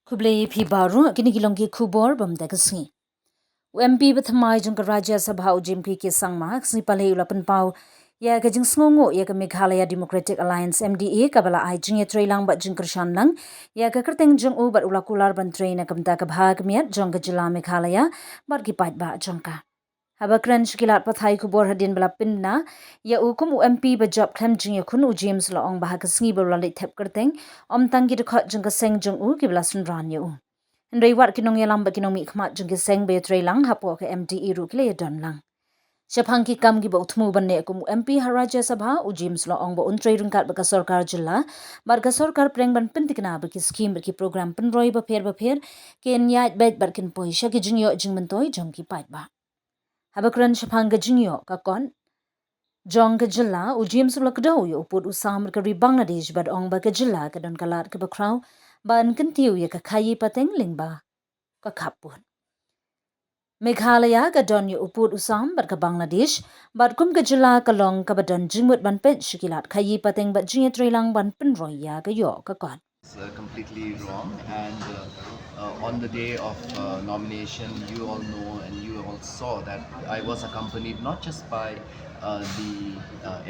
Kublai phi baru kini kilong ki khubor bam dagasngi. UMP bathmai jung Rajya Sabha ujim ki Sangma sni palhe ulapan pau ya ka jing sngongo ya ka Meghalaya Democratic Alliance MDA kabala ai jing trailang ba jing krishan lang ya ka kerteng jung u bar ulakular ban train kamta ka bhag miat jong ka jila Meghalaya bar ki pat ba jongka. Habakran shikilat pathai kubor hadin bala pinna ya ukum UMP ba job klem jing ya kun u James laong bahag sngi berlalit thep kerteng om tangi de khat jung ka seng jung u ki bala sunran ya u. Henry wat kinong yalam ba kinong mi khmat jung ki seng be trailang hapo ka MDE ru kle don lang. Shapang ki kam ki ba uthmu ban ne kum MP Rajya Sabha u James laong ba untrai rungkat ba ka sarkar jilla bar ka sarkar preng ban pintikna ba ki scheme ba ki program Pynroi ba pher ke nyat bet bar kin poisha ki jingyo jingmentoi jong ki pat ba. Habakran shapang ka jingyo ka kon jong ka jilla u James lakdaw yo uput usam ka ri Bangladesh bad ong ba ka jilla ka don kalat ka ba kraw ban kentiu ya ka khayi pateng lingba ka Khappud. Meghalaya ka don yo uput usam bar ka Bangladesh bad kum ka jilla ka long ka badon jingmut ban pet shikilat khayi pateng ba jingye trailang ban Pynroi ya ka yo ka kon. It's completely wrong, and on the day of nomination, you all know and you all saw that I was accompanied not just by the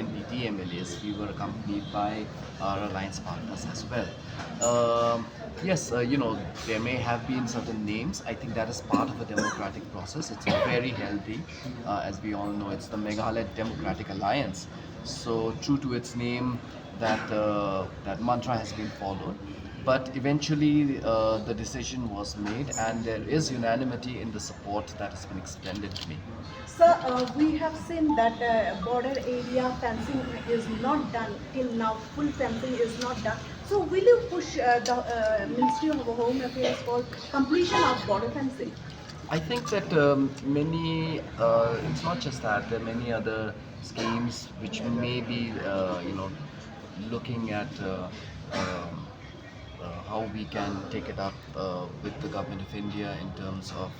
NPT MLAs, we were accompanied by our alliance partners as well. Yes, there may have been certain names. I think that is part of a democratic process. It's very healthy. As we all know, it's the Meghalaya Democratic Alliance. So true to its name, that mantra has been followed, but eventually the decision was made, and there is unanimity in the support that has been extended to me. Sir, we have seen that border area fencing is not done till now. Full fencing is not done. So will you push the Ministry of Home Affairs for completion of border fencing? I think that it's not just that, there are many other schemes which may be, looking at how we can take it up with the government of India in terms of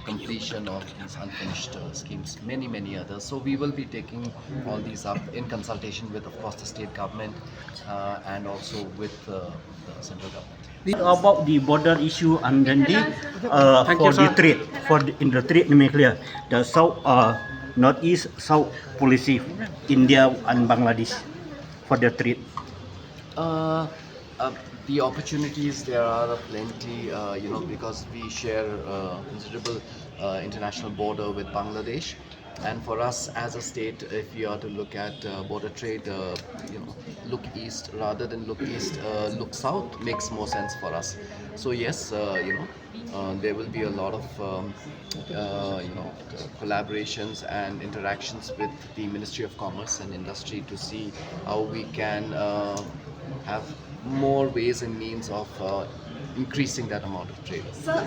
completion of these unfinished schemes, many others. So we will be taking all these up in consultation with, of course, the state government and also with the central government. About the border issue and then for the trade, in the trade in Meghalaya, the south, northeast, south policy, India and Bangladesh for the trade. The opportunities there are plenty, because we share considerable international border with Bangladesh. And for us as a state, if we are to look at border trade, look east rather than look east, look south makes more sense for us. So yes, there will be a lot of collaborations and interactions with the Ministry of Commerce and Industry to see how we can have more ways and means of increasing that amount of trade. Sir,